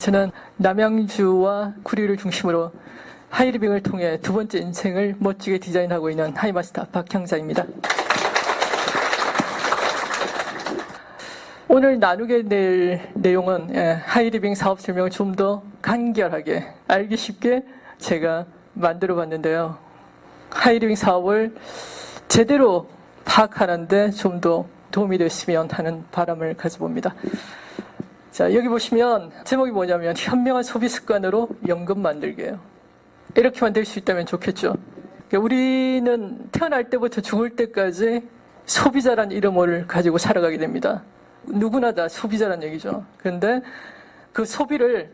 저는 남양주와 구리를 중심으로 하이리빙을 통해 두 번째 인생을 멋지게 디자인하고 있는 하이마스터 박형자입니다. 오늘 나누게 될 내용은 하이리빙 사업 설명을 좀 더 간결하게 알기 쉽게 제가 만들어 봤는데요. 하이리빙 사업을 제대로 파악하는데 좀 더 도움이 됐으면 하는 바람을 가져봅니다. 자, 여기 보시면 제목이 뭐냐면 현명한 소비 습관으로 연금 만들기예요. 이렇게만 될 수 있다면 좋겠죠. 우리는 태어날 때부터 죽을 때까지 소비자란 이름을 가지고 살아가게 됩니다. 누구나 다 소비자란 얘기죠. 그런데 그 소비를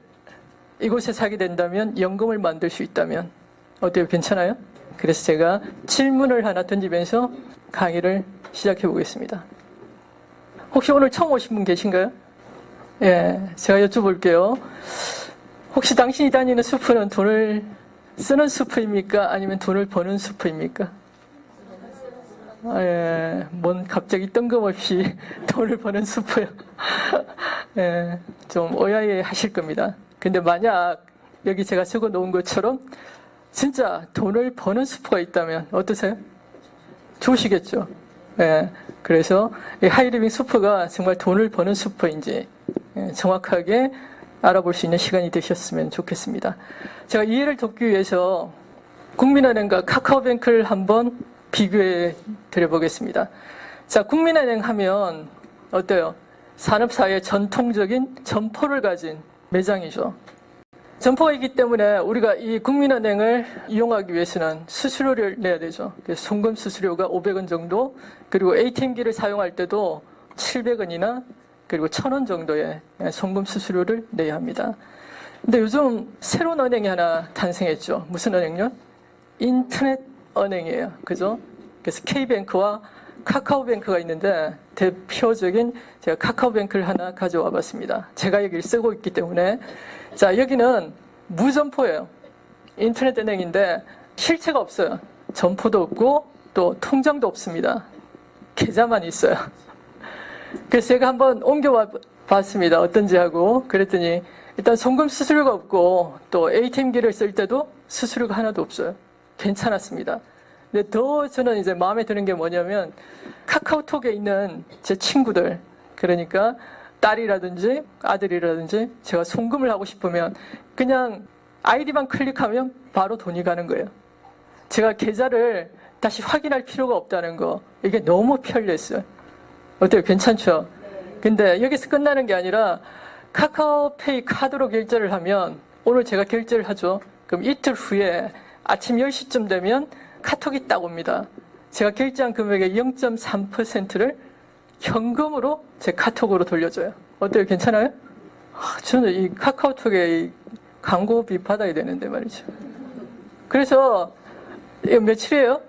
이곳에 사게 된다면 연금을 만들 수 있다면 어때요? 괜찮아요? 그래서 제가 질문을 하나 던지면서 강의를 시작해 보겠습니다. 혹시 오늘 처음 오신 분 계신가요? 예, 제가 여쭤볼게요. 혹시 당신이 다니는 슈퍼는 돈을 쓰는 슈퍼입니까? 아니면 돈을 버는 슈퍼입니까? 예, 뭔 갑자기 뜬금없이 돈을 버는 슈퍼요. 예, 좀 의아해 하실 겁니다. 근데 만약 여기 제가 적어 놓은 것처럼 진짜 돈을 버는 슈퍼가 있다면 어떠세요? 좋으시겠죠? 예, 그래서 이 하이리빙 슈퍼가 정말 돈을 버는 슈퍼인지 정확하게 알아볼 수 있는 시간이 되셨으면 좋겠습니다. 제가 이해를 돕기 위해서 국민은행과 카카오뱅크를 한번 비교해 드려보겠습니다. 자, 국민은행 하면 어때요? 산업사회의 전통적인 점포를 가진 매장이죠. 점포가 있기 때문에 우리가 이 국민은행을 이용하기 위해서는 수수료를 내야 되죠. 그래서 송금 수수료가 500원 정도, 그리고 ATM기를 사용할 때도 700원이나 그리고 1,000원 정도의 송금 수수료를 내야 합니다. 근데 요즘 새로운 은행이 하나 탄생했죠. 무슨 은행요? 인터넷 은행이에요. 그죠? 그래서 K뱅크와 카카오뱅크가 있는데 대표적인 제가 카카오뱅크를 하나 가져와 봤습니다. 제가 여기를 쓰고 있기 때문에. 자, 여기는 무점포예요. 인터넷 은행인데 실체가 없어요. 점포도 없고 또 통장도 없습니다. 계좌만 있어요. 그래서 제가 한번 옮겨와 봤습니다. 어떤지 하고. 그랬더니 일단 송금 수수료가 없고 또 ATM기를 쓸 때도 수수료가 하나도 없어요. 괜찮았습니다. 근데 더 저는 이제 마음에 드는 게 뭐냐면 카카오톡에 있는 제 친구들, 그러니까 딸이라든지 아들이라든지 제가 송금을 하고 싶으면 그냥 아이디만 클릭하면 바로 돈이 가는 거예요. 제가 계좌를 다시 확인할 필요가 없다는 거, 이게 너무 편리했어요. 어때요? 괜찮죠? 근데 여기서 끝나는 게 아니라 카카오페이 카드로 결제를 하면 오늘 제가 결제를 하죠. 그럼 이틀 후에 아침 10시쯤 되면 카톡이 딱 옵니다. 제가 결제한 금액의 0.3%를 현금으로 제 카톡으로 돌려줘요. 어때요? 괜찮아요? 저는 이 카카오톡에 이 광고비 받아야 되는데 말이죠. 그래서 이거 며칠이에요?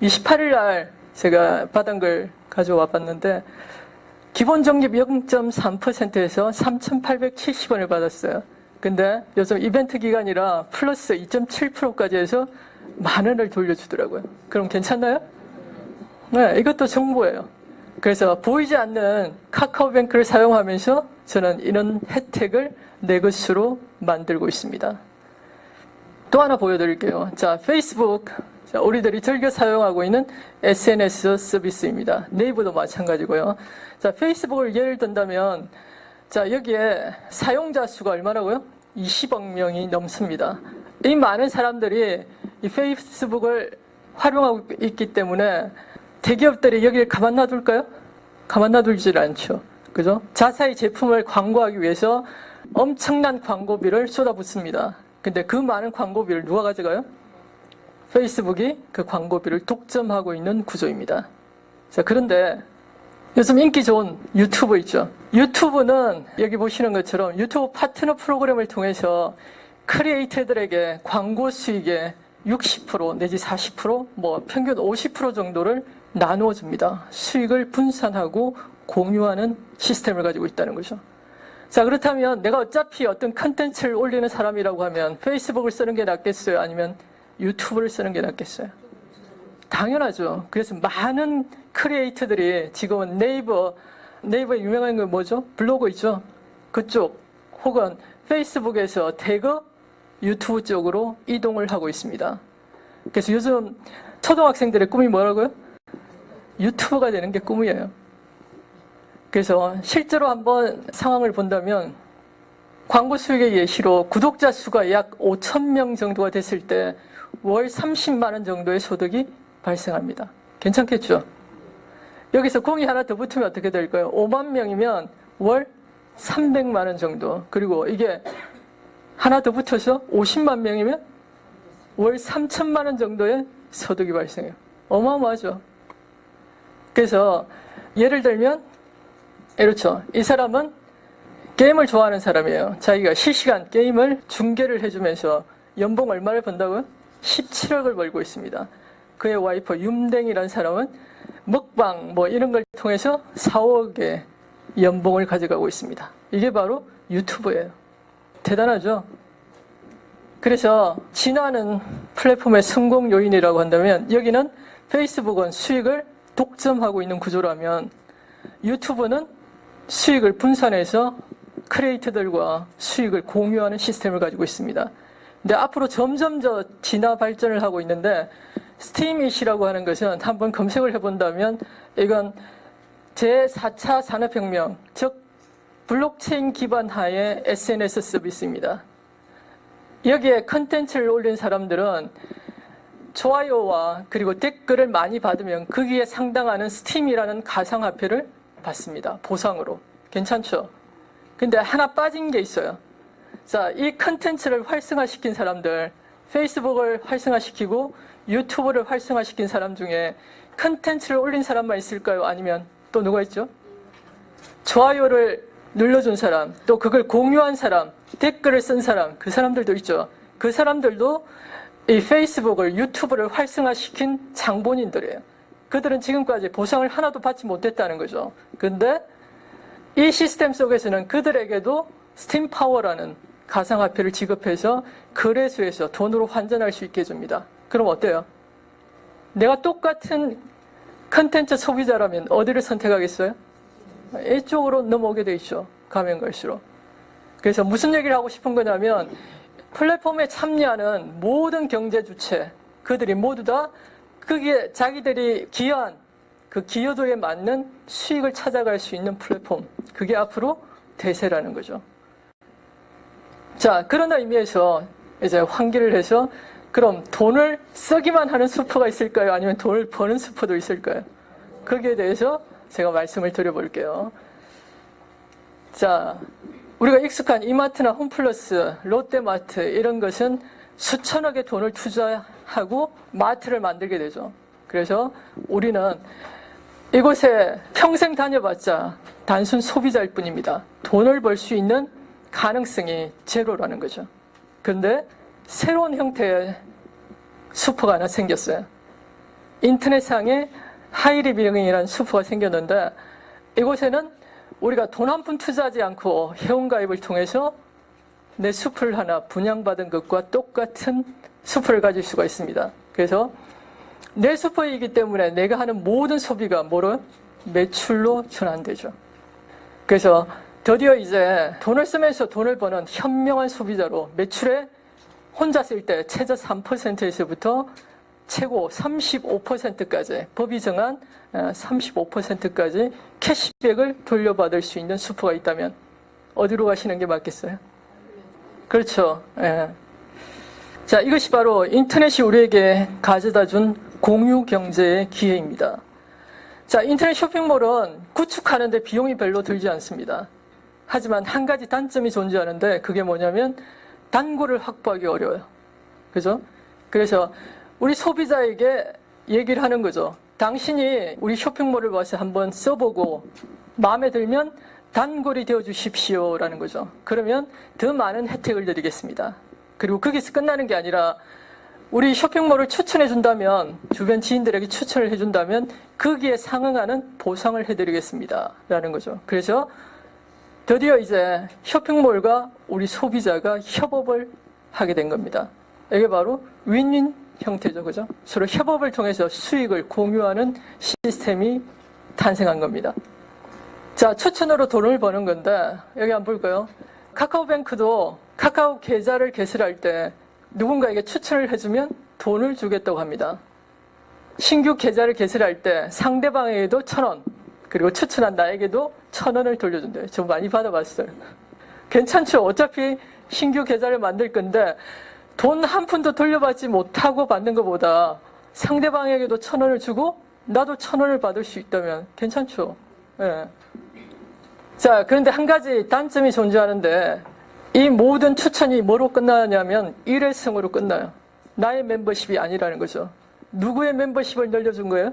28일 날 제가 받은 걸 가져와 봤는데 기본 적립 0.3%에서 3,870원을 받았어요. 근데 요즘 이벤트 기간이라 플러스 2.7%까지 해서 10,000원을 돌려주더라고요. 그럼 괜찮나요? 네, 이것도 정보예요. 그래서 보이지 않는 카카오뱅크를 사용하면서 저는 이런 혜택을 내 것으로 만들고 있습니다. 또 하나 보여드릴게요. 자, 페이스북. 자, 우리들이 즐겨 사용하고 있는 SNS 서비스입니다. 네이버도 마찬가지고요. 자, 페이스북을 예를 든다면, 자, 여기에 사용자 수가 얼마라고요? 20억 명이 넘습니다. 이 많은 사람들이 이 페이스북을 활용하고 있기 때문에 대기업들이 여기를 가만 놔둘까요? 가만 놔둘질 않죠. 그죠? 자사의 제품을 광고하기 위해서 엄청난 광고비를 쏟아붓습니다. 근데 그 많은 광고비를 누가 가져가요? 페이스북이 그 광고비를 독점하고 있는 구조입니다. 자, 그런데 요즘 인기 좋은 유튜브 있죠. 유튜브는 여기 보시는 것처럼 유튜브 파트너 프로그램을 통해서 크리에이터들에게 광고 수익의 60% 내지 40% 뭐 평균 50% 정도를 나누어 줍니다. 수익을 분산하고 공유하는 시스템을 가지고 있다는 거죠. 자, 그렇다면 내가 어차피 어떤 컨텐츠를 올리는 사람이라고 하면 페이스북을 쓰는 게 낫겠어요? 아니면 유튜브를 쓰는 게 낫겠어요? 당연하죠. 그래서 많은 크리에이터들이 지금은 네이버에 유명한 건 뭐죠? 블로그 있죠? 그쪽 혹은 페이스북에서 태그 유튜브 쪽으로 이동을 하고 있습니다. 그래서 요즘 초등학생들의 꿈이 뭐라고요? 유튜버가 되는 게 꿈이에요. 그래서 실제로 한번 상황을 본다면 광고 수익의 예시로 구독자 수가 약 5,000명 정도가 됐을 때 월 30만 원 정도의 소득이 발생합니다. 괜찮겠죠? 여기서 공이 하나 더 붙으면 어떻게 될까요? 5만 명이면 월 300만 원 정도. 그리고 이게 하나 더 붙어서 50만 명이면 월 3천만 원 정도의 소득이 발생해요. 어마어마하죠. 그래서 예를 들면 그렇죠. 이 사람은 게임을 좋아하는 사람이에요. 자기가 실시간 게임을 중계를 해주면서 연봉 얼마를 번다고요? 17억을 벌고 있습니다. 그의 와이프 윤댕이라는 사람은 먹방 뭐 이런 걸 통해서 4억의 연봉을 가져가고 있습니다. 이게 바로 유튜브예요. 대단하죠? 그래서 진화하는 플랫폼의 성공 요인이라고 한다면 여기는 페이스북은 수익을 독점하고 있는 구조라면 유튜브는 수익을 분산해서 크리에이터들과 수익을 공유하는 시스템을 가지고 있습니다. 근데 앞으로 점점 더 진화 발전을 하고 있는데 스팀잇이라고 하는 것은 한번 검색을 해본다면 이건 제4차 산업혁명, 즉 블록체인 기반 하의 SNS 서비스입니다. 여기에 컨텐츠를 올린 사람들은 좋아요와 그리고 댓글을 많이 받으면 거기에 상당하는 스팀이라는 가상화폐를 받습니다. 보상으로. 괜찮죠? 근데 하나 빠진 게 있어요. 자, 이 컨텐츠를 활성화시킨 사람들, 페이스북을 활성화시키고 유튜브를 활성화시킨 사람 중에 컨텐츠를 올린 사람만 있을까요? 아니면 또 누가 있죠? 좋아요를 눌러준 사람, 또 그걸 공유한 사람, 댓글을 쓴 사람, 그 사람들도 있죠. 그 사람들도 이 페이스북을, 유튜브를 활성화시킨 장본인들이에요. 그들은 지금까지 보상을 하나도 받지 못했다는 거죠. 근데 이 시스템 속에서는 그들에게도 스팀 파워라는 가상화폐를 지급해서 거래소에서 돈으로 환전할 수 있게 해줍니다. 그럼 어때요? 내가 똑같은 컨텐츠 소비자라면 어디를 선택하겠어요? 이쪽으로 넘어오게 돼 있죠. 가면 갈수록. 그래서 무슨 얘기를 하고 싶은 거냐면 플랫폼에 참여하는 모든 경제 주체, 그들이 모두 다 거기에 자기들이 기여한 그 기여도에 맞는 수익을 찾아갈 수 있는 플랫폼, 그게 앞으로 대세라는 거죠. 자, 그런 의미에서 이제 환기를 해서 그럼 돈을 쓰기만 하는 수퍼가 있을까요? 아니면 돈을 버는 수퍼도 있을까요? 거기에 대해서 제가 말씀을 드려볼게요. 자, 우리가 익숙한 이마트나 홈플러스, 롯데마트 이런 것은 수천억의 돈을 투자하고 마트를 만들게 되죠. 그래서 우리는 이곳에 평생 다녀봤자 단순 소비자일 뿐입니다. 돈을 벌 수 있는 가능성이 제로라는 거죠. 그런데 새로운 형태의 슈퍼가 하나 생겼어요. 인터넷상에 하이리빙이라는 슈퍼가 생겼는데 이곳에는 우리가 돈 한 푼 투자하지 않고 회원가입을 통해서 내 슈퍼를 하나 분양받은 것과 똑같은 슈퍼를 가질 수가 있습니다. 그래서 내 슈퍼이기 때문에 내가 하는 모든 소비가 뭐로? 매출로 전환되죠. 그래서 드디어 이제 돈을 쓰면서 돈을 버는 현명한 소비자로 매출에 혼자 쓸 때 최저 3%에서부터 최고 35%까지 법이 정한 35%까지 캐시백을 돌려받을 수 있는 슈퍼가 있다면 어디로 가시는 게 맞겠어요? 그렇죠. 예. 자, 이것이 바로 인터넷이 우리에게 가져다 준 공유 경제의 기회입니다. 자, 인터넷 쇼핑몰은 구축하는데 비용이 별로 들지 않습니다. 하지만 한 가지 단점이 존재하는데 그게 뭐냐면 단골을 확보하기 어려워요. 그죠? 그래서 우리 소비자에게 얘기를 하는 거죠. 당신이 우리 쇼핑몰을 와서 한번 써보고 마음에 들면 단골이 되어 주십시오라는 거죠. 그러면 더 많은 혜택을 드리겠습니다. 그리고 거기서 끝나는 게 아니라 우리 쇼핑몰을 추천해 준다면, 주변 지인들에게 추천을 해준다면 거기에 상응하는 보상을 해드리겠습니다 라는 거죠. 그래서 드디어 이제 쇼핑몰과 우리 소비자가 협업을 하게 된 겁니다. 이게 바로 윈윈 형태죠. 그죠? 서로 협업을 통해서 수익을 공유하는 시스템이 탄생한 겁니다. 자, 추천으로 돈을 버는 건데 여기 한번 볼까요? 카카오뱅크도 카카오 계좌를 개설할 때 누군가에게 추천을 해주면 돈을 주겠다고 합니다. 신규 계좌를 개설할 때 상대방에게도 1,000원, 그리고 추천한 나에게도 1,000원을 돌려준대요. 저 많이 받아봤어요. 괜찮죠? 어차피 신규 계좌를 만들 건데 돈 한 푼도 돌려받지 못하고 받는 것보다 상대방에게도 1,000원을 주고 나도 1,000원을 받을 수 있다면 괜찮죠? 예. 자, 그런데 한 가지 단점이 존재하는데 이 모든 추천이 뭐로 끝나냐면 일회성으로 끝나요. 나의 멤버십이 아니라는 거죠. 누구의 멤버십을 늘려준 거예요?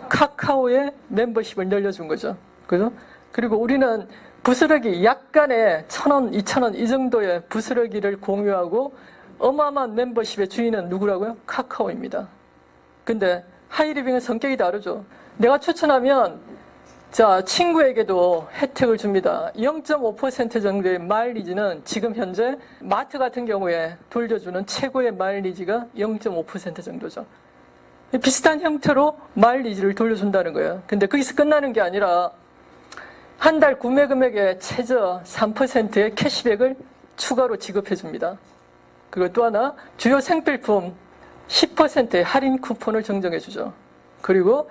카카오의 멤버십을 늘려준 거죠. 그죠? 그리고 우리는 부스러기 약간의 1,000원, 2,000원 이 정도의 부스러기를 공유하고 어마어마한 멤버십의 주인은 누구라고요? 카카오입니다. 근데 하이리빙은 성격이 다르죠. 내가 추천하면 자, 친구에게도 혜택을 줍니다. 0.5% 정도의 마일리지는 지금 현재 마트 같은 경우에 돌려주는 최고의 마일리지가 0.5% 정도죠. 비슷한 형태로 마일리지를 돌려준다는 거예요. 근데 거기서 끝나는 게 아니라 한 달 구매 금액의 최저 3%의 캐시백을 추가로 지급해 줍니다. 그리고 또 하나 주요 생필품 10%의 할인 쿠폰을 정정해 주죠. 그리고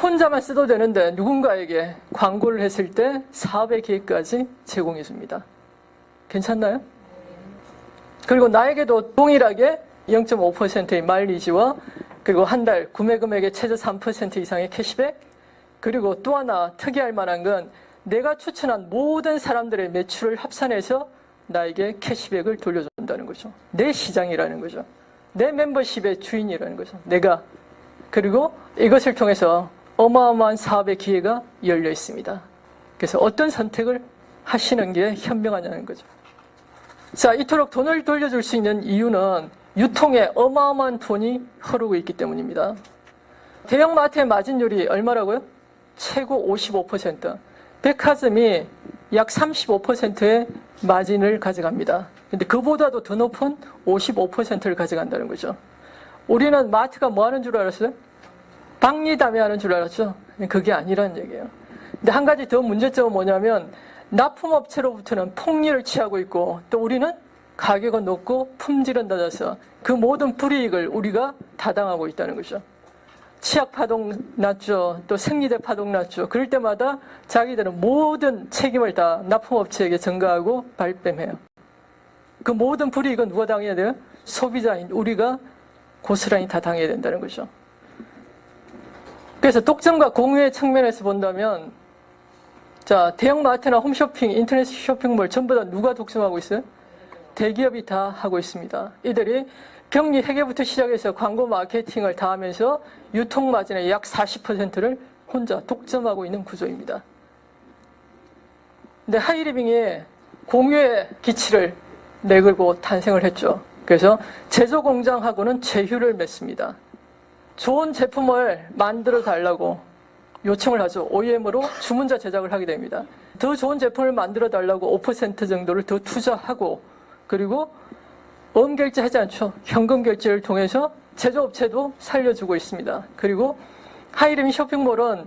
혼자만 써도 되는데 누군가에게 광고를 했을 때 사업의 기회까지 제공해 줍니다. 괜찮나요? 그리고 나에게도 동일하게 0.5%의 마일리지와 그리고 한 달 구매 금액의 최저 3% 이상의 캐시백, 그리고 또 하나 특이할 만한 건 내가 추천한 모든 사람들의 매출을 합산해서 나에게 캐시백을 돌려준다는 거죠. 내 시장이라는 거죠. 내 멤버십의 주인이라는 거죠. 내가. 그리고 이것을 통해서 어마어마한 사업의 기회가 열려 있습니다. 그래서 어떤 선택을 하시는 게 현명하냐는 거죠. 자, 이토록 돈을 돌려줄 수 있는 이유는 유통에 어마어마한 돈이 흐르고 있기 때문입니다. 대형마트의 마진율이 얼마라고요? 최고 55%. 백화점이 약 35%의 마진을 가져갑니다. 근데 그보다도 더 높은 55%를 가져간다는 거죠. 우리는 마트가 뭐 하는 줄 알았어요? 박리담회 하는 줄 알았죠? 그게 아니라는 얘기예요. 근데 한 가지 더 문제점은 뭐냐면 납품업체로부터는 폭리를 취하고 있고 또 우리는 가격은 높고 품질은 낮아서 그 모든 불이익을 우리가 타당하고 있다는 거죠. 치약 파동 났죠. 또 생리대 파동 났죠. 그럴 때마다 자기들은 모든 책임을 다 납품업체에게 전가하고 발뺌해요. 그 모든 불이익은 누가 당해야 돼요? 소비자인 우리가 고스란히 다 당해야 된다는 거죠. 그래서 독점과 공유의 측면에서 본다면 자, 대형마트나 홈쇼핑, 인터넷 쇼핑몰 전부 다 누가 독점하고 있어요? 대기업이 다 하고 있습니다. 이들이 격리 회계부터 시작해서 광고 마케팅을 다 하면서 유통마진의 약 40%를 혼자 독점하고 있는 구조입니다. 근데 하이리빙이 공유의 기치를 내걸고 탄생을 했죠. 그래서 제조공장하고는 제휴를 맺습니다. 좋은 제품을 만들어 달라고 요청을 하죠. OEM으로 주문자 제작을 하게 됩니다. 더 좋은 제품을 만들어 달라고 5% 정도를 더 투자하고 그리고 엄결제 하지 않죠. 현금 결제를 통해서 제조업체도 살려주고 있습니다. 그리고 하이리빙 쇼핑몰은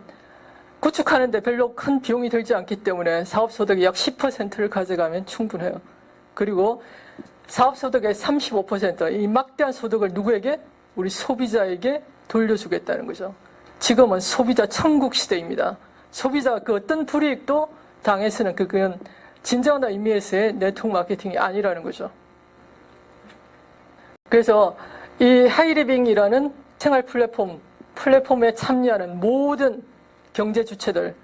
구축하는데 별로 큰 비용이 들지 않기 때문에 사업소득의 약 10%를 가져가면 충분해요. 그리고 사업소득의 35%, 이 막대한 소득을 누구에게? 우리 소비자에게 돌려주겠다는 거죠. 지금은 소비자 천국 시대입니다. 소비자가 그 어떤 불이익도 당해서는 그건 진정한 의미에서의 네트워크 마케팅이 아니라는 거죠. 그래서 이 하이리빙이라는 생활 플랫폼에 참여하는 모든 경제 주체들,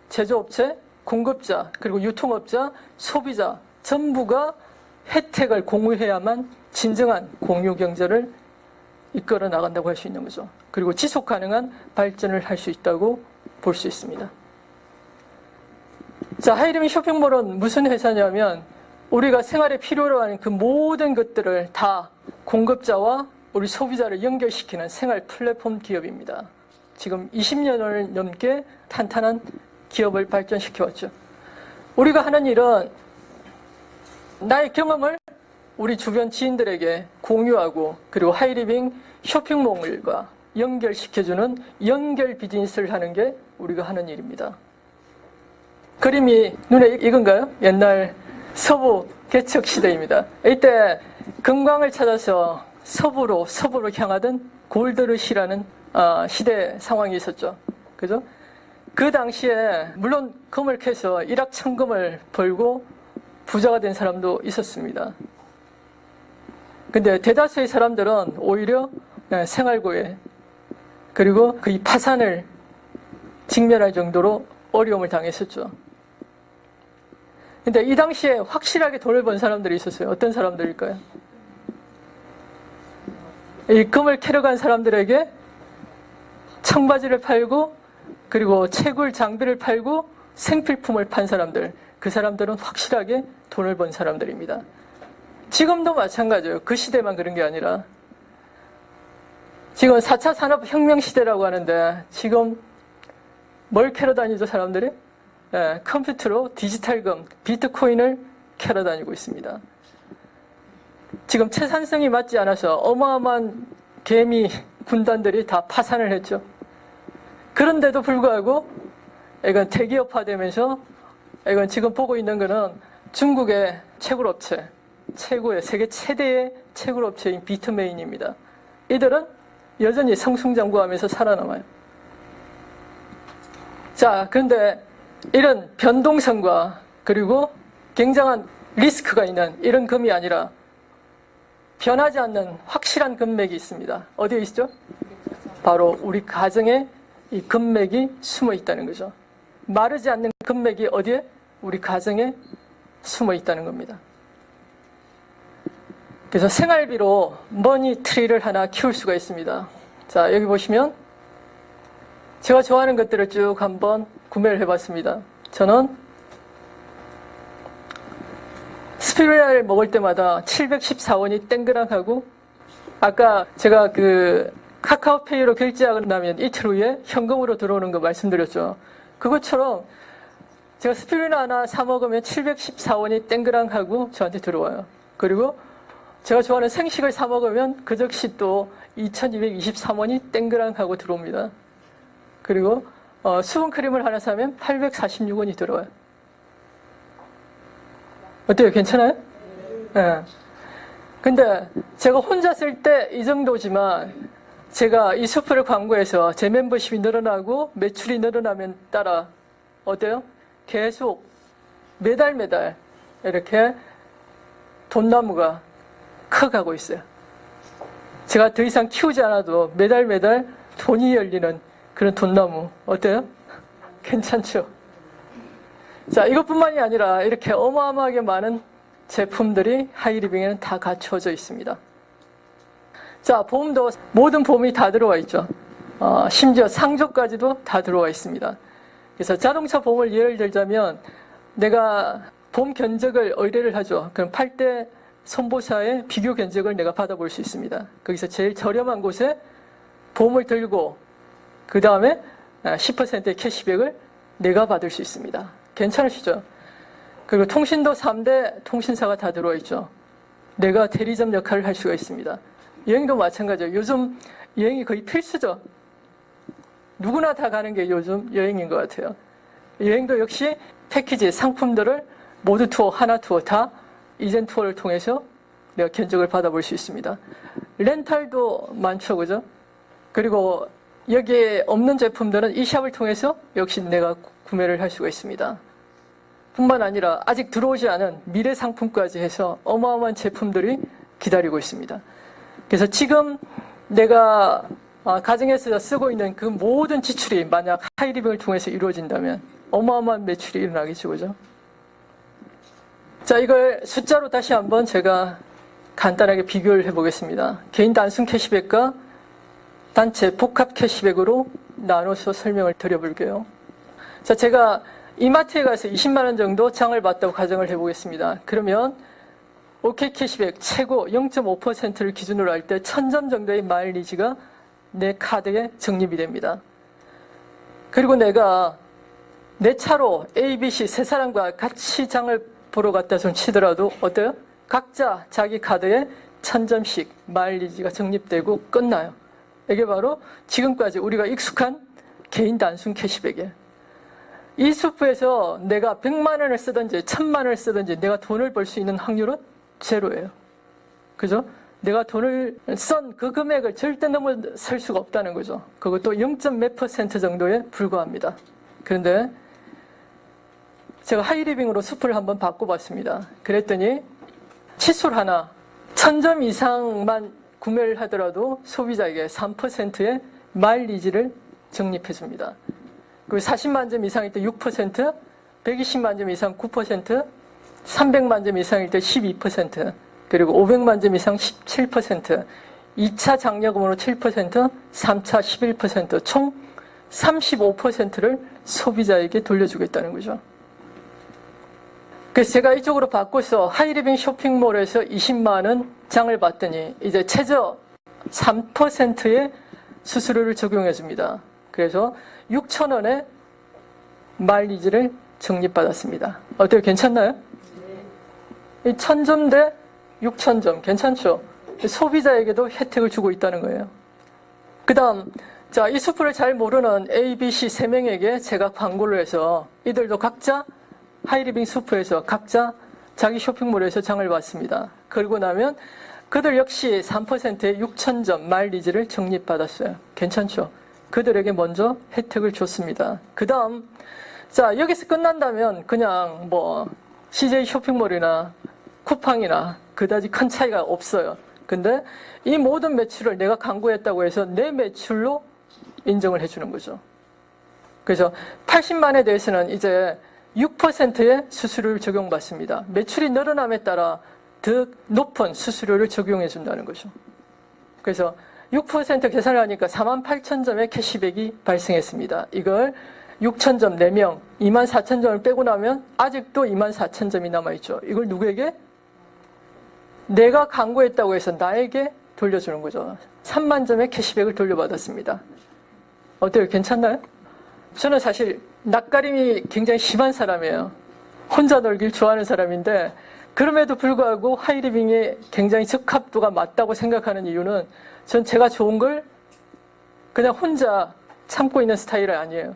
제조업체, 공급자, 그리고 유통업자, 소비자 전부가 혜택을 공유해야만 진정한 공유 경제를 이끌어 나간다고 할 수 있는 거죠. 그리고 지속 가능한 발전을 할 수 있다고 볼 수 있습니다. 자, 하이리빙 쇼핑몰은 무슨 회사냐면 우리가 생활에 필요로 하는 그 모든 것들을 다 공급자와 우리 소비자를 연결시키는 생활 플랫폼 기업입니다. 지금 20년을 넘게 탄탄한 기업을 발전시켜왔죠. 우리가 하는 일은 나의 경험을 우리 주변 지인들에게 공유하고 그리고 하이리빙 쇼핑몰과 연결시켜주는 연결 비즈니스를 하는 게 우리가 하는 일입니다. 그림이 눈에 익은가요? 옛날 서부 개척 시대입니다. 이때 금광을 찾아서 서부로 향하던 골드러시라는 시대 상황이 있었죠. 그죠? 그 당시에 물론 금을 캐서 일확천금을 벌고 부자가 된 사람도 있었습니다. 근데 대다수의 사람들은 오히려 생활고에 그리고 거의 파산을 직면할 정도로 어려움을 당했었죠. 근데 이 당시에 확실하게 돈을 번 사람들이 있었어요. 어떤 사람들일까요? 이 금을 캐러 간 사람들에게 청바지를 팔고 그리고 채굴 장비를 팔고 생필품을 판 사람들, 그 사람들은 확실하게 돈을 번 사람들입니다. 지금도 마찬가지예요. 그 시대만 그런 게 아니라 지금 4차 산업혁명 시대라고 하는데 지금 뭘 캐러 다니죠, 사람들이? 컴퓨터로 디지털금, 비트코인을 캐러 다니고 있습니다. 지금 채산성이 맞지 않아서 어마어마한 개미 군단들이 다 파산을 했죠. 그런데도 불구하고 이건 대기업화되면서 이건 지금 보고 있는 거는 중국의 채굴업체, 최고의 세계 최대의 채굴업체인 비트메인입니다. 이들은 여전히 성승장구하면서 살아남아요. 자, 그런데 이런 변동성과 그리고 굉장한 리스크가 있는 이런 금이 아니라 변하지 않는 확실한 금맥이 있습니다. 어디에 있죠? 바로 우리 가정에 이 금맥이 숨어 있다는 거죠. 마르지 않는 금맥이 어디에? 우리 가정에 숨어 있다는 겁니다. 그래서 생활비로 머니 트리를 하나 키울 수가 있습니다. 자, 여기 보시면 제가 좋아하는 것들을 쭉 한번 구매를 해봤습니다. 저는 스피루리나를 먹을 때마다 714원이 땡그랑하고 아까 제가 그 카카오페이로 결제하고 나면 이틀 후에 현금으로 들어오는 거 말씀드렸죠. 그것처럼 제가 스피루리나 하나 사 먹으면 714원이 땡그랑하고 저한테 들어와요. 그리고 제가 좋아하는 생식을 사 먹으면 그 즉시 또 2223원이 땡그랑하고 들어옵니다. 그리고 수분크림을 하나 사면 846원이 들어와요. 어때요? 괜찮아요? 네. 근데 제가 혼자 쓸 때 이 정도지만 제가 이 수프를 광고해서 제 멤버십이 늘어나고 매출이 늘어나면 따라 어때요? 계속 매달 이렇게 돈나무가 커가고 있어요. 제가 더 이상 키우지 않아도 매달 돈이 열리는 그런 돈나무 어때요? 괜찮죠? 자, 이것뿐만이 아니라 이렇게 어마어마하게 많은 제품들이 하이리빙에는 다 갖춰져 있습니다. 자, 보험도 모든 보험이 다 들어와 있죠. 심지어 상조까지도 다 들어와 있습니다. 그래서 자동차 보험을 예를 들자면 내가 보험 견적을 의뢰를 하죠. 그럼 팔 때 손보사의 비교 견적을 내가 받아볼 수 있습니다. 거기서 제일 저렴한 곳에 보험을 들고 그 다음에 10%의 캐시백을 내가 받을 수 있습니다. 괜찮으시죠? 그리고 통신도 3대 통신사가 다 들어와 있죠. 내가 대리점 역할을 할 수가 있습니다. 여행도 마찬가지예요. 요즘 여행이 거의 필수죠. 누구나 다 가는 게 요즘 여행인 것 같아요. 여행도 역시 패키지 상품들을 모두 투어, 하나 투어 다 이젠 투어를 통해서 내가 견적을 받아볼 수 있습니다. 렌탈도 많죠, 그죠? 그리고 여기에 없는 제품들은 이 샵을 통해서 역시 내가 구매를 할 수가 있습니다. 뿐만 아니라 아직 들어오지 않은 미래 상품까지 해서 어마어마한 제품들이 기다리고 있습니다. 그래서 지금 내가 가정에서 쓰고 있는 그 모든 지출이 만약 하이리빙을 통해서 이루어진다면 어마어마한 매출이 일어나겠죠, 그죠? 자, 이걸 숫자로 다시 한번 제가 간단하게 비교를 해보겠습니다. 개인 단순 캐시백과 단체 복합 캐시백으로 나눠서 설명을 드려볼게요. 자, 제가 이마트에 가서 20만 원 정도 장을 봤다고 가정을 해보겠습니다. 그러면 OK 캐시백 최고 0.5%를 기준으로 할 때 1000점 정도의 마일리지가 내 카드에 적립이 됩니다. 그리고 내가 내 차로 A, B, C 세 사람과 같이 장을 보러 갔다 손 치더라도 어때요? 각자 자기 카드에 1000점씩 마일리지가 적립되고 끝나요. 이게 바로 지금까지 우리가 익숙한 개인 단순 캐시백이에요. 이 수프에서 내가 100만 원을 쓰든지 1000만 원을 쓰든지 내가 돈을 벌 수 있는 확률은 제로예요. 그죠? 내가 돈을 쓴 그 금액을 절대 넘어설 수가 없다는 거죠. 그것도 0. 몇 % 정도에 불과합니다. 그런데 제가 하이리빙으로 수프를 한번 바꿔봤습니다. 그랬더니 칫솔 하나 1000점 이상만 구매를 하더라도 소비자에게 3%의 마일리지를 적립해줍니다. 그리고 40만 점 이상일 때 6%, 120만 점 이상 9%, 300만 점 이상일 때 12%, 그리고 500만 점 이상 17%, 2차 장려금으로 7%, 3차 11%, 총 35%를 소비자에게 돌려주겠다는 거죠. 그래서 제가 이쪽으로 바꿔서 하이리빙 쇼핑몰에서 20만 원 장을 봤더니 이제 최저 3%의 수수료를 적용해 줍니다. 그래서 6,000원의 마일리지를 적립받았습니다. 어때요? 괜찮나요? 이 1000점 대 6,000점 괜찮죠? 소비자에게도 혜택을 주고 있다는 거예요. 그 다음 자, 이 수프를 잘 모르는 A, B, C 3명에게 제가 광고를 해서 이들도 각자 하이리빙 수프에서 각자 자기 쇼핑몰에서 장을 봤습니다. 그러고 나면 그들 역시 3%의 6,000점 마일리지를 적립받았어요. 괜찮죠? 그들에게 먼저 혜택을 줬습니다. 그 다음 자, 여기서 끝난다면 그냥 뭐 CJ 쇼핑몰이나 쿠팡이나 그다지 큰 차이가 없어요. 근데 이 모든 매출을 내가 광고했다고 해서 내 매출로 인정을 해주는 거죠. 그래서 80만에 대해서는 이제 6%의 수수료를 적용받습니다. 매출이 늘어남에 따라 더 높은 수수료를 적용해 준다는 거죠. 그래서 6% 계산을 하니까 48,000점의 캐시백이 발생했습니다. 이걸 6,000점 4명, 24,000점을 빼고 나면 아직도 24,000점이 남아있죠. 이걸 누구에게? 내가 광고했다고 해서 나에게 돌려주는 거죠. 3만 점의 캐시백을 돌려받았습니다. 어때요? 괜찮나요? 저는 사실 낯가림이 굉장히 심한 사람이에요. 혼자 놀길 좋아하는 사람인데 그럼에도 불구하고 하이리빙에 굉장히 적합도가 맞다고 생각하는 이유는 전 제가 좋은 걸 그냥 혼자 참고 있는 스타일은 아니에요.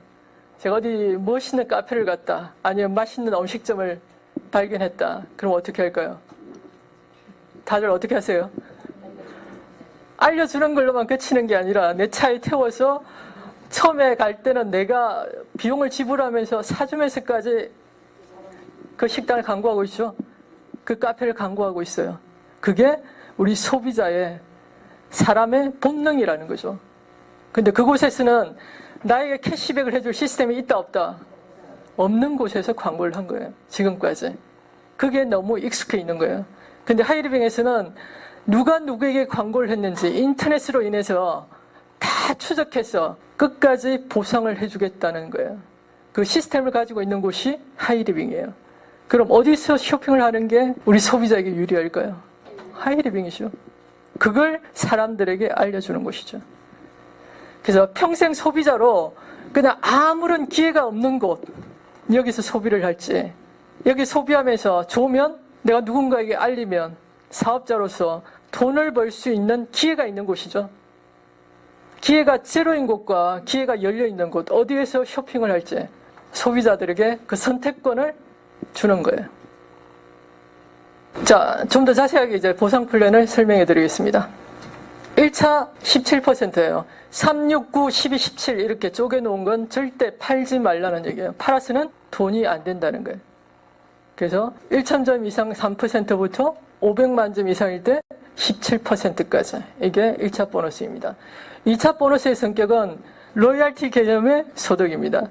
제가 어디 멋있는 카페를 갔다 아니면 맛있는 음식점을 발견했다. 그럼 어떻게 할까요? 다들 어떻게 하세요? 알려주는 걸로만 그치는 게 아니라 내 차에 태워서 처음에 갈 때는 내가 비용을 지불하면서 사주면서까지 그 식당을 광고하고 있죠. 그 카페를 광고하고 있어요. 그게 우리 소비자의 사람의 본능이라는 거죠. 근데 그곳에서는 나에게 캐시백을 해줄 시스템이 있다 없다? 없는 곳에서 광고를 한 거예요. 지금까지. 그게 너무 익숙해 있는 거예요. 근데 하이리빙에서는 누가 누구에게 광고를 했는지 인터넷으로 인해서 다 추적해서 끝까지 보상을 해주겠다는 거예요. 그 시스템을 가지고 있는 곳이 하이리빙이에요. 그럼 어디서 쇼핑을 하는 게 우리 소비자에게 유리할까요? 하이리빙이죠. 그걸 사람들에게 알려주는 곳이죠. 그래서 평생 소비자로 그냥 아무런 기회가 없는 곳, 여기서 소비를 할지, 여기 소비하면서 좋으면 내가 누군가에게 알리면 사업자로서 돈을 벌 수 있는 기회가 있는 곳이죠. 기회가 제로인 곳과 기회가 열려있는 곳, 어디에서 쇼핑을 할지 소비자들에게 그 선택권을 주는 거예요. 자, 좀 더 자세하게 이제 보상 플랜을 설명해 드리겠습니다. 1차 17%예요. 3, 6, 9, 12, 17 이렇게 쪼개놓은 건 절대 팔지 말라는 얘기예요. 팔았으면 돈이 안 된다는 거예요. 그래서 1,000점 이상 3%부터 500만 점 이상일 때 17%까지. 이게 1차 보너스입니다. 2차 보너스의 성격은 로열티 개념의 소득입니다.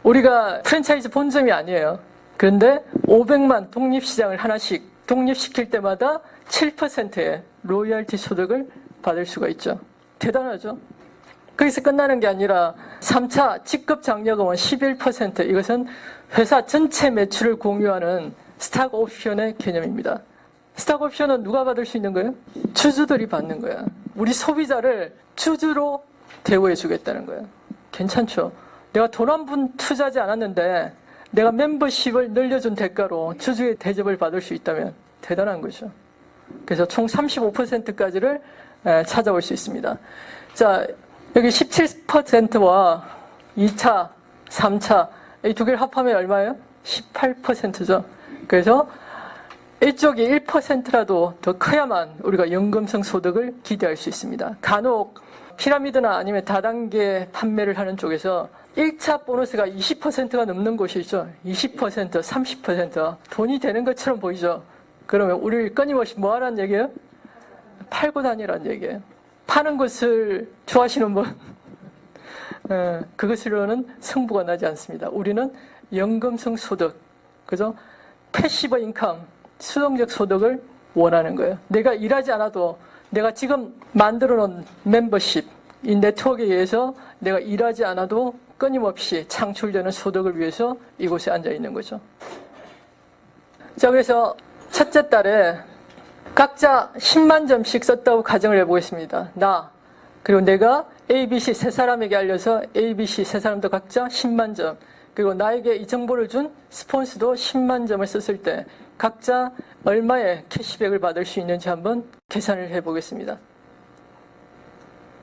우리가 프랜차이즈 본점이 아니에요. 그런데 500만 독립시장을 하나씩 독립시킬 때마다 7%의 로열티 소득을 받을 수가 있죠. 대단하죠? 거기서 끝나는 게 아니라 3차 직급 장려금은 11%. 이것은 회사 전체 매출을 공유하는 스탁 옵션의 개념입니다. 스탁 옵션은 누가 받을 수 있는 거예요? 주주들이 받는 거야. 우리 소비자를 주주로 대우해 주겠다는 거예요. 괜찮죠? 내가 돈 한 푼 투자하지 않았는데 내가 멤버십을 늘려준 대가로 주주의 대접을 받을 수 있다면 대단한 거죠. 그래서 총 35%까지를 찾아올 수 있습니다. 자, 여기 17%와 2차, 3차 이 두 개를 합하면 얼마예요? 18%죠. 그래서 이쪽이 1%라도 더 커야만 우리가 연금성 소득을 기대할 수 있습니다. 간혹 피라미드나 아니면 다단계 판매를 하는 쪽에서 1차 보너스가 20%가 넘는 곳이 있죠. 20%, 30% 돈이 되는 것처럼 보이죠. 그러면 우리 끊임없이 뭐 하라는 얘기예요? 팔고 다니라는 얘기예요. 파는 것을 좋아하시는 분, 그것으로는 승부가 나지 않습니다. 우리는 연금성 소득, 그죠? 패시브 인컴, 수동적 소득을 원하는 거예요. 내가 일하지 않아도 내가 지금 만들어 놓은 멤버십, 이 네트워크에 의해서 내가 일하지 않아도 끊임없이 창출되는 소득을 위해서 이곳에 앉아 있는 거죠. 자, 그래서 첫째 달에 각자 10만 점씩 썼다고 가정을 해보겠습니다. 나, 그리고 내가 ABC 세 사람에게 알려서 ABC 세 사람도 각자 10만 점, 그리고 나에게 이 정보를 준 스폰서도 10만 점을 썼을 때 각자 얼마의 캐시백을 받을 수 있는지 한번 계산을 해보겠습니다.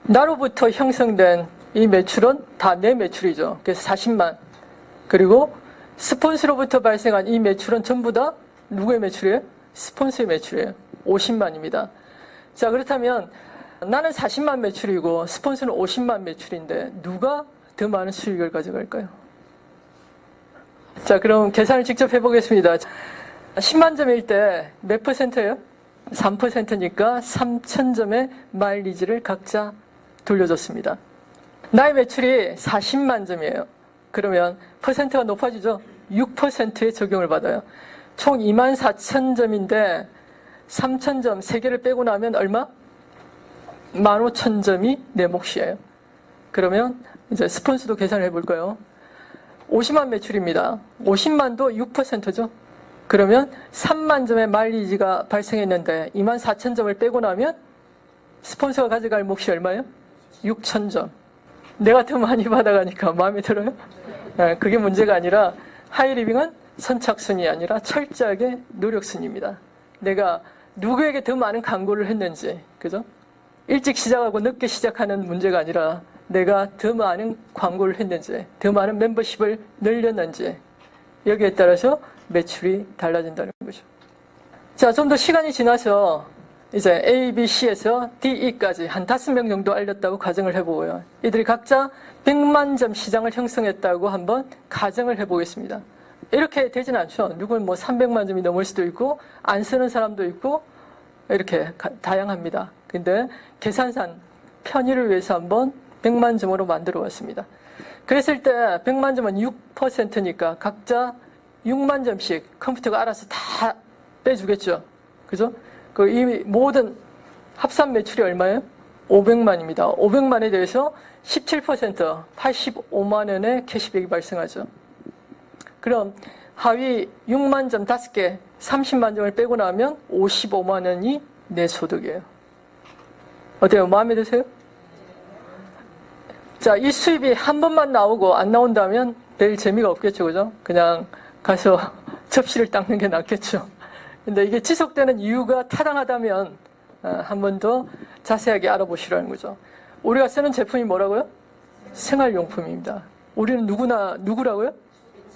나로부터 형성된 이 매출은 다 내 매출이죠. 그래서 40만. 그리고 스폰서로부터 발생한 이 매출은 전부 다 누구의 매출이에요? 스폰서의 매출이에요. 50만입니다. 자, 그렇다면 나는 40만 매출이고 스폰서는 50만 매출인데 누가 더 많은 수익을 가져갈까요? 자, 그럼 계산을 직접 해보겠습니다. 10만 점일 때 몇 퍼센트예요? 3%니까 3,000점의 마일리지를 각자 돌려줬습니다. 나의 매출이 40만 점이에요. 그러면 퍼센트가 높아지죠? 6%의 적용을 받아요. 총 24,000점인데 3,000점 3개를 빼고 나면 얼마? 15,000점이 내 몫이에요. 그러면 이제 스폰서도 계산을 해볼까요? 50만 매출입니다. 50만도 6%죠. 그러면 3만 점의 마일리지가 발생했는데 24,000점을 빼고 나면 스폰서가 가져갈 몫이 얼마예요? 6,000점. 내가 더 많이 받아가니까 마음에 들어요? 그게 문제가 아니라 하이리빙은 선착순이 아니라 철저하게 노력순입니다. 내가 누구에게 더 많은 광고를 했는지, 그죠? 일찍 시작하고 늦게 시작하는 문제가 아니라 내가 더 많은 광고를 했는지, 더 많은 멤버십을 늘렸는지, 여기에 따라서 매출이 달라진다는 거죠. 자, 좀 더 시간이 지나서 이제 A, B, C에서 D, E까지 한 5명 정도 알렸다고 가정을 해보고요. 이들이 각자 100만 점 시장을 형성했다고 한번 가정을 해보겠습니다. 이렇게 되진 않죠. 누구는 뭐 300만 점이 넘을 수도 있고 안 쓰는 사람도 있고 이렇게 다양합니다. 근데 계산상 편의를 위해서 한번 100만 점으로 만들어 왔습니다. 그랬을 때 100만 점은 6%니까 각자 6만 점씩 컴퓨터가 알아서 다 빼주겠죠. 그죠? 이 모든 합산 매출이 얼마예요? 500만입니다. 500만에 대해서 17%, 85만 원의 캐시백이 발생하죠. 그럼 하위 6만 점 5개, 30만 점을 빼고 나면 55만 원이 내 소득이에요. 어때요? 마음에 드세요? 자, 이 수입이 한 번만 나오고 안 나온다면 별 재미가 없겠죠. 그죠? 그냥 가서 접시를 닦는 게 낫겠죠. 근데 이게 지속되는 이유가 타당하다면 한 번 더 자세하게 알아보시라는 거죠. 우리가 쓰는 제품이 뭐라고요? 생활용품입니다. 우리는 누구라고요?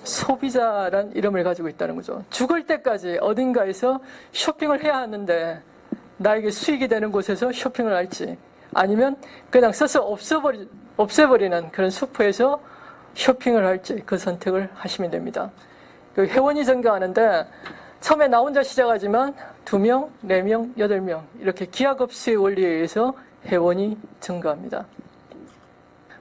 소비자란 이름을 가지고 있다는 거죠. 죽을 때까지 어딘가에서 쇼핑을 해야 하는데 나에게 수익이 되는 곳에서 쇼핑을 할지 아니면 그냥 써서 없애버리는 그런 슈퍼에서 쇼핑을 할지 그 선택을 하시면 됩니다. 그 회원이 증가하는데 처음에 나 혼자 시작하지만 2명, 4명, 8명 이렇게 기하급수의 원리에 의해서 회원이 증가합니다.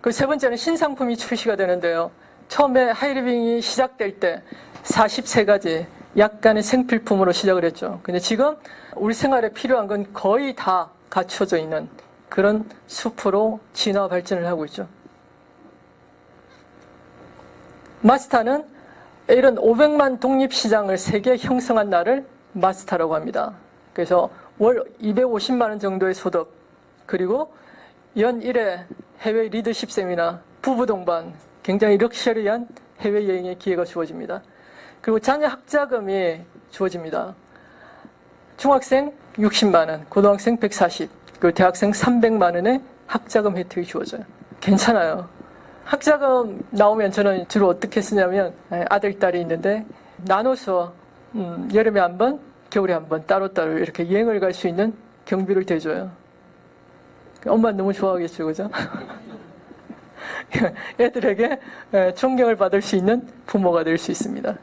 그 세 번째는 신상품이 출시가 되는데요. 처음에 하이리빙이 시작될 때 43가지 약간의 생필품으로 시작을 했죠. 근데 지금 우리 생활에 필요한 건 거의 다 갖춰져 있는 그런 숲으로 진화 발전을 하고 있죠. 마스타는 이런 500만 독립시장을 세계 형성한 나를 마스타라고 합니다. 그래서 월 250만 원 정도의 소득, 그리고 연 1회 해외 리더십 세미나, 부부 동반, 굉장히 럭셔리한 해외여행의 기회가 주어집니다. 그리고 자녀 학자금이 주어집니다. 중학생 60만 원, 고등학생 140, 그리고 대학생 300만 원의 학자금 혜택이 주어져요. 괜찮아요. 학자금 나오면 저는 주로 어떻게 쓰냐면 아들, 딸이 있는데 나눠서 여름에 한 번, 겨울에 한 번 따로따로 이렇게 여행을 갈 수 있는 경비를 대줘요. 엄마 너무 좋아하겠죠, 그죠? 애들에게 존경을 받을 수 있는 부모가 될 수 있습니다.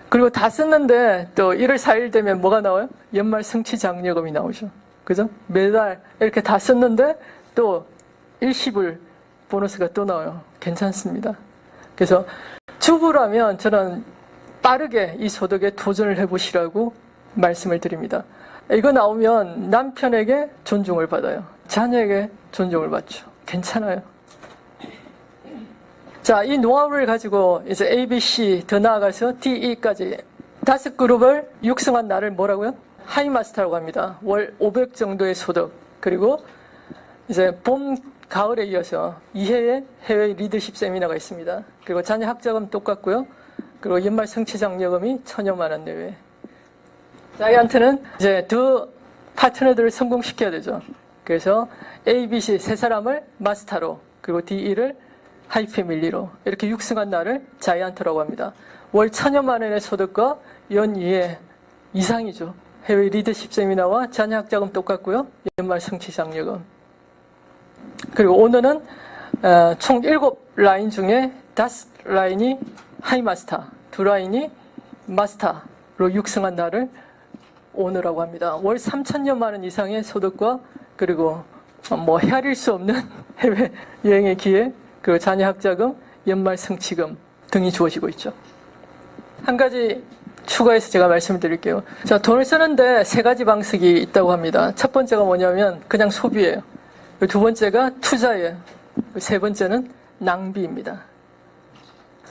그리고 다 썼는데 또 1월 4일 되면 뭐가 나와요? 연말 성취장려금이 나오죠. 그죠? 매달 이렇게 다 썼는데 또 일시불 보너스가 또 나와요. 괜찮습니다. 그래서 주부라면 저는 빠르게 이 소득에 도전을 해보시라고 말씀을 드립니다. 이거 나오면 남편에게 존중을 받아요. 자녀에게 존중을 받죠. 괜찮아요. 자, 이 노하우를 가지고 이제 A, B, C 더 나아가서 D, E까지 5그룹을 육성한 나를 뭐라고요? 하이마스터라고 합니다. 월 500 정도의 소득. 그리고 이제 봄, 가을에 이어서 2회의 해외 리더십 세미나가 있습니다. 그리고 자녀 학자금 똑같고요. 그리고 연말 성취장려금이 1,000여만 원 내외. 자기한테는 이제 더 파트너들을 성공시켜야 되죠. 그래서 A, B, C 세 사람을 마스터로, 그리고 D, E를 하이패밀리로 이렇게 육성한 나를 자이언트라고 합니다. 월 1,000여만 원의 소득과 연 2회 이상이죠. 해외 리더십 세미나와 자녀 학자금 똑같고요. 연말 성취장려금. 그리고 오늘은 총 7라인 중에 5라인이 하이마스터, 2라인이 마스터로 육성한 나를 오너라고 합니다. 월 3,000여만 원 이상의 소득과 그리고 뭐 헤아릴 수 없는 해외 여행의 기회, 그리고 자녀 학자금, 연말 성취금 등이 주어지고 있죠. 한 가지 추가해서 제가 말씀을 드릴게요. 자, 돈을 쓰는데 3가지 방식이 있다고 합니다. 첫 번째가 뭐냐면 그냥 소비예요. 두 번째가 투자예요. 세 번째는 낭비입니다.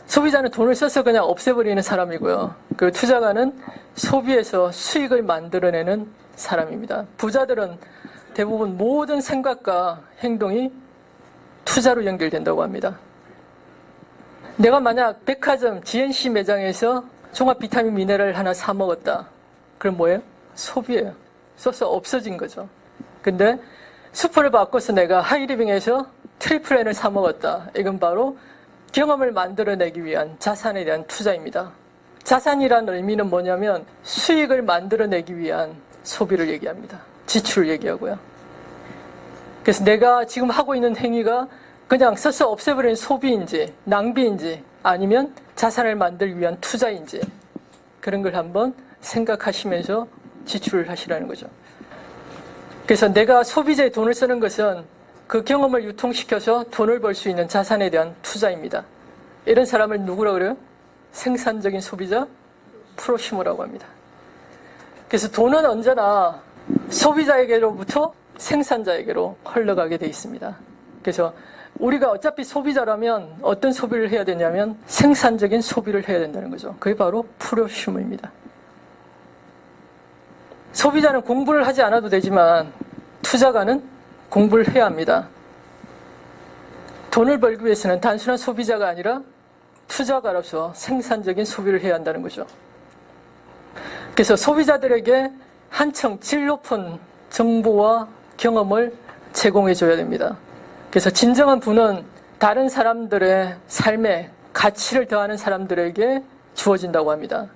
소비자는 돈을 써서 그냥 없애버리는 사람이고요. 그리고 투자가는 소비에서 수익을 만들어내는 사람입니다. 부자들은 대부분 모든 생각과 행동이 투자로 연결된다고 합니다. 내가 만약 백화점 GNC 매장에서 종합 비타민 미네랄 하나 사 먹었다. 그럼 뭐예요? 소비예요. 써서 없어진 거죠. 근데 수프를 바꿔서 내가 하이리빙에서 트리플랜을 사 먹었다. 이건 바로 경험을 만들어내기 위한 자산에 대한 투자입니다. 자산이라는 의미는 뭐냐면 수익을 만들어내기 위한 소비를 얘기합니다. 지출을 얘기하고요. 그래서 내가 지금 하고 있는 행위가 그냥 써서 없애버리는 소비인지 낭비인지 아니면 자산을 만들기 위한 투자인지 그런 걸 한번 생각하시면서 지출을 하시라는 거죠. 그래서 내가 소비재에 돈을 쓰는 것은 그 경험을 유통시켜서 돈을 벌 수 있는 자산에 대한 투자입니다. 이런 사람을 누구라고 그래요? 생산적인 소비자, 프로슈머라고 합니다. 그래서 돈은 언제나 소비자에게로부터 생산자에게로 흘러가게 돼 있습니다. 그래서 우리가 어차피 소비자라면 어떤 소비를 해야 되냐면 생산적인 소비를 해야 된다는 거죠. 그게 바로 프로슈머입니다. 소비자는 공부를 하지 않아도 되지만 투자가는 공부를 해야 합니다. 돈을 벌기 위해서는 단순한 소비자가 아니라 투자가로서 생산적인 소비를 해야 한다는 거죠. 그래서 소비자들에게 한층 질 높은 정보와 경험을 제공해 줘야 됩니다. 그래서 진정한 부는 다른 사람들의 삶에 가치를 더하는 사람들에게 주어진다고 합니다.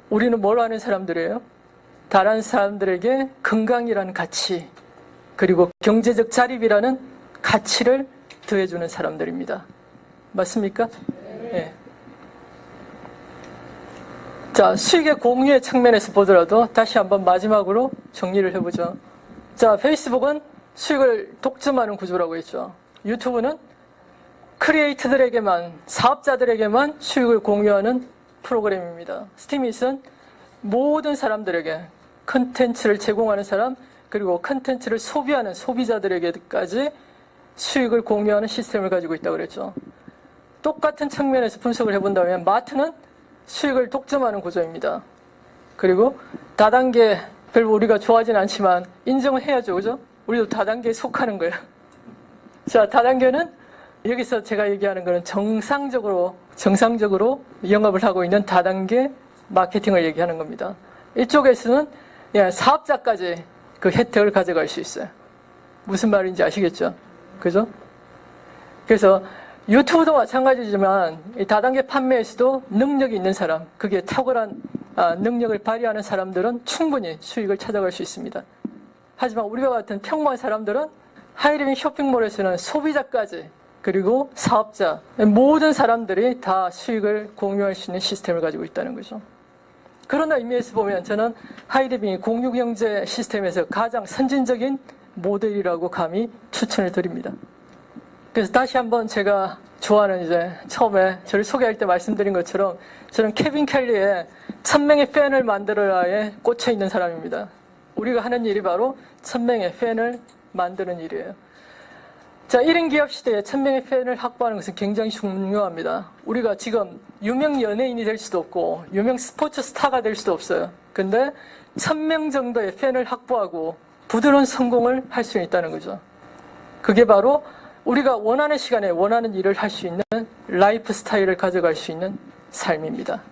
우리는 뭘 하는 사람들이에요? 다른 사람들에게 건강이라는 가치, 그리고 경제적 자립이라는 가치를 더해주는 사람들입니다. 맞습니까? 네. 자, 수익의 공유의 측면에서 보더라도 다시 한번 마지막으로 정리를 해보죠. 자, 페이스북은 수익을 독점하는 구조라고 했죠. 유튜브는 크리에이터들에게만, 사업자들에게만 수익을 공유하는 프로그램입니다. 스티밋은 모든 사람들에게 컨텐츠를 제공하는 사람, 그리고 컨텐츠를 소비하는 소비자들에게까지 수익을 공유하는 시스템을 가지고 있다고 그랬죠. 똑같은 측면에서 분석을 해본다면 마트는 수익을 독점하는 구조입니다. 그리고 다단계, 별로 우리가 좋아하진 않지만 인정을 해야죠. 그죠? 우리도 다단계에 속하는 거예요. 자, 다단계는 여기서 제가 얘기하는 거는 정상적으로 영업을 하고 있는 다단계 마케팅을 얘기하는 겁니다. 이쪽에서는 사업자까지 그 혜택을 가져갈 수 있어요. 무슨 말인지 아시겠죠? 그죠? 그래서 유튜브도 마찬가지지만 이 다단계 판매에서도 능력이 있는 사람, 그게 탁월한 능력을 발휘하는 사람들은 충분히 수익을 찾아갈 수 있습니다. 하지만 우리와 같은 평범한 사람들은 하이리빙 쇼핑몰에서는 소비자까지 그리고 사업자, 모든 사람들이 다 수익을 공유할 수 있는 시스템을 가지고 있다는 거죠. 그런 의미에서 보면 저는 하이리빙이 공유경제 시스템에서 가장 선진적인 모델이라고 감히 추천을 드립니다. 그래서 다시 한번 제가 좋아하는 처음에 저를 소개할 때 말씀드린 것처럼 저는 케빈 켈리의 1000명의 팬을 만들어라에 꽂혀 있는 사람입니다. 우리가 하는 일이 바로 1000명의 팬을 만드는 일이에요. 자, 1인 기업 시대에 1000명의 팬을 확보하는 것은 굉장히 중요합니다. 우리가 지금 유명 연예인이 될 수도 없고 유명 스포츠 스타가 될 수도 없어요. 근데 1000명 정도의 팬을 확보하고 부드러운 성공을 할 수 있다는 거죠. 그게 바로 우리가 원하는 시간에 원하는 일을 할 수 있는 라이프 스타일을 가져갈 수 있는 삶입니다.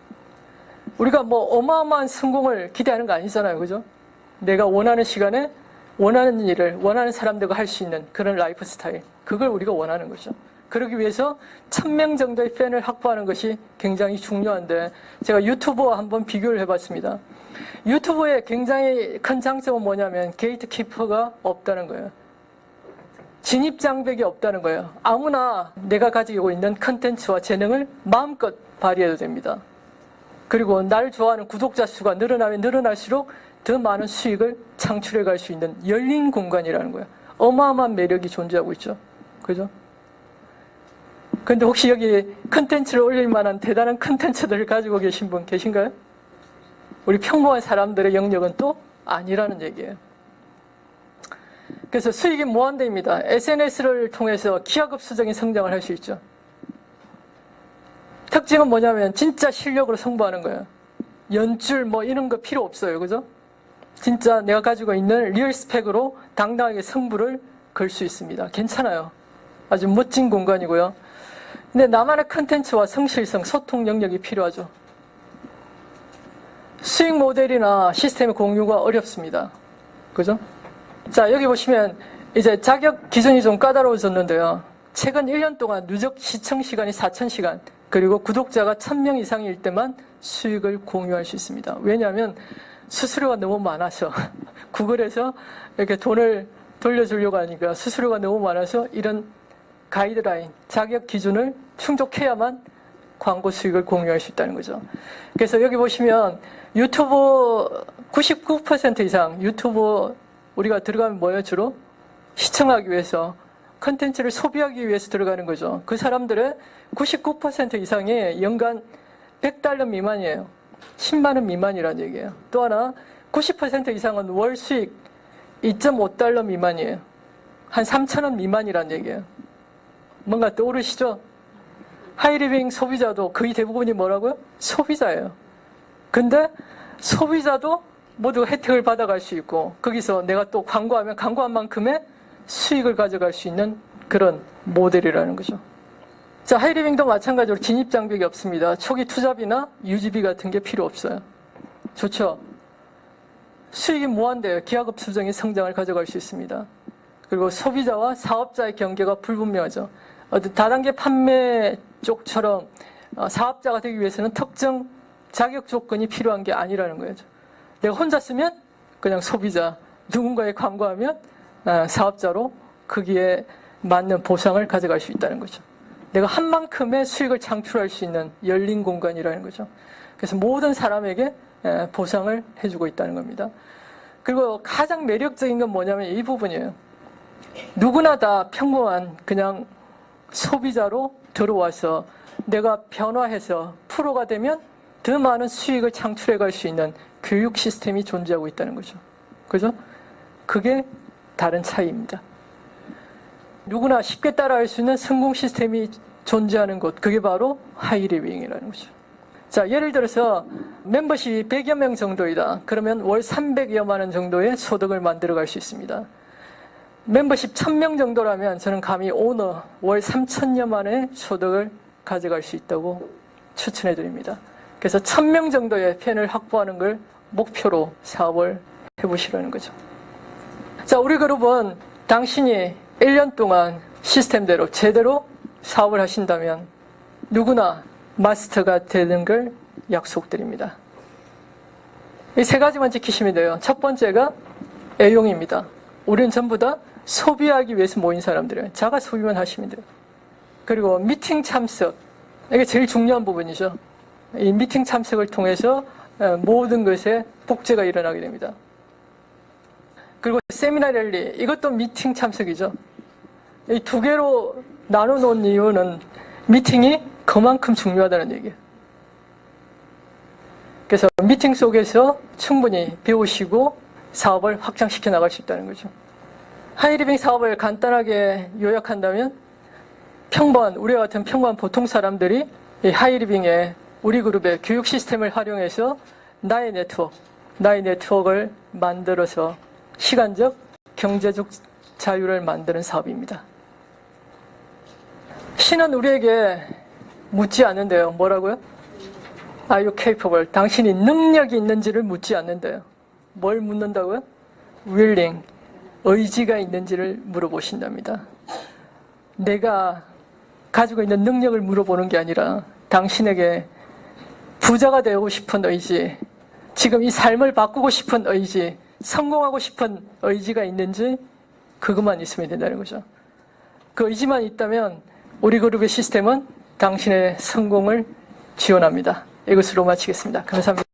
우리가 뭐 어마어마한 성공을 기대하는 거 아니잖아요. 그죠? 내가 원하는 시간에 원하는 일을 원하는 사람들과 할 수 있는 그런 라이프 스타일. 그걸 우리가 원하는 거죠. 그러기 위해서 1000명 정도의 팬을 확보하는 것이 굉장히 중요한데 제가 유튜버와 한번 비교를 해봤습니다. 유튜브의 굉장히 큰 장점은 뭐냐면 게이트키퍼가 없다는 거예요. 진입장벽이 없다는 거예요. 아무나 내가 가지고 있는 컨텐츠와 재능을 마음껏 발휘해도 됩니다. 그리고 나를 좋아하는 구독자 수가 늘어나면 늘어날수록 더 많은 수익을 창출해 갈 수 있는 열린 공간이라는 거예요. 어마어마한 매력이 존재하고 있죠. 그죠? 근데 혹시 여기 컨텐츠를 올릴 만한 대단한 컨텐츠들을 가지고 계신 분 계신가요? 우리 평범한 사람들의 영역은 또 아니라는 얘기예요. 그래서 수익이 무한대입니다. SNS를 통해서 기하급수적인 성장을 할 수 있죠. 특징은 뭐냐면 진짜 실력으로 승부하는 거예요. 연출 뭐 이런 거 필요 없어요. 그죠? 진짜 내가 가지고 있는 리얼 스펙으로 당당하게 승부를 걸 수 있습니다. 괜찮아요. 아주 멋진 공간이고요. 근데 나만의 컨텐츠와 성실성, 소통 영역이 필요하죠. 수익 모델이나 시스템의 공유가 어렵습니다. 그죠? 자, 여기 보시면 이제 자격 기준이 좀 까다로워졌는데요. 최근 1년 동안 누적 시청 시간이 4000시간, 그리고 구독자가 1000명 이상일 때만 수익을 공유할 수 있습니다. 왜냐하면 수수료가 너무 많아서 구글에서 이렇게 돈을 돌려주려고 하니까 수수료가 너무 많아서 이런 가이드라인, 자격 기준을 충족해야만 광고 수익을 공유할 수 있다는 거죠. 그래서 여기 보시면 유튜브 99% 이상 유튜브 우리가 들어가면 뭐예요? 주로 시청하기 위해서, 컨텐츠를 소비하기 위해서 들어가는 거죠. 그 사람들의 99% 이상이 연간 $100 미만이에요. 10만 원 미만이라는 얘기예요. 또 하나 90% 이상은 월 수익 $2.5 미만이에요. 한 3,000원 미만이라는 얘기예요. 뭔가 떠오르시죠? 하이리빙 소비자도 거의 대부분이 뭐라고요? 소비자예요. 근데 소비자도 모두 혜택을 받아갈 수 있고 거기서 내가 또 광고하면 광고한 만큼의 수익을 가져갈 수 있는 그런 모델이라는 거죠. 자, 하이리빙도 마찬가지로 진입장벽이 없습니다. 초기 투자비나 유지비 같은 게 필요 없어요. 좋죠? 수익이 무한대예요. 기하급수적인 성장을 가져갈 수 있습니다. 그리고 소비자와 사업자의 경계가 불분명하죠. 다단계 판매 쪽처럼 사업자가 되기 위해서는 특정 자격 조건이 필요한 게 아니라는 거예요. 내가 혼자 쓰면 그냥 소비자, 누군가에 광고하면 사업자로 거기에 맞는 보상을 가져갈 수 있다는 거죠. 내가 한 만큼의 수익을 창출할 수 있는 열린 공간이라는 거죠. 그래서 모든 사람에게 보상을 해주고 있다는 겁니다. 그리고 가장 매력적인 건 뭐냐면 이 부분이에요. 누구나 다 평범한 그냥 소비자로 들어와서 내가 변화해서 프로가 되면 더 많은 수익을 창출해 갈 수 있는 교육 시스템이 존재하고 있다는 거죠. 그죠? 그게 다른 차이입니다. 누구나 쉽게 따라할 수 있는 성공 시스템이 존재하는 곳, 그게 바로 하이리빙이라는 거죠. 자, 예를 들어서 멤버십이 100여 명 정도이다. 그러면 월 300여만 원 정도의 소득을 만들어 갈 수 있습니다. 멤버십 1000명 정도라면 저는 감히 오너 월 3000여만 원의 소득을 가져갈 수 있다고 추천해 드립니다. 그래서 1000명 정도의 팬을 확보하는 걸 목표로 사업을 해보시라는 거죠. 자, 우리 그룹은 당신이 1년 동안 시스템대로 제대로 사업을 하신다면 누구나 마스터가 되는 걸 약속드립니다. 이 세 가지만 지키시면 돼요. 첫 번째가 애용입니다. 우리는 전부 다 소비하기 위해서 모인 사람들이에요. 자가 소비만 하시면 돼요. 그리고 미팅 참석, 이게 제일 중요한 부분이죠. 이 미팅 참석을 통해서 모든 것에 복제가 일어나게 됩니다. 그리고 세미나 랠리, 이것도 미팅 참석이죠. 이 두 개로 나눠놓은 이유는 미팅이 그만큼 중요하다는 얘기예요. 그래서 미팅 속에서 충분히 배우시고 사업을 확장시켜 나갈 수 있다는 거죠. 하이리빙 사업을 간단하게 요약한다면 우리와 같은 평범한 보통 사람들이 이 하이리빙의 우리 그룹의 교육 시스템을 활용해서 나의 네트워크를 만들어서 시간적, 경제적 자유를 만드는 사업입니다. 신은 우리에게 묻지 않는데요. 뭐라고요? Are you capable? 당신이 능력이 있는지를 묻지 않는데요. 뭘 묻는다고요? Willing, 의지가 있는지를 물어보신답니다. 내가 가지고 있는 능력을 물어보는 게 아니라 당신에게 부자가 되고 싶은 의지, 지금 이 삶을 바꾸고 싶은 의지, 성공하고 싶은 의지가 있는지 그것만 있으면 된다는 거죠. 그 의지만 있다면 우리 그룹의 시스템은 당신의 성공을 지원합니다. 이것으로 마치겠습니다. 감사합니다.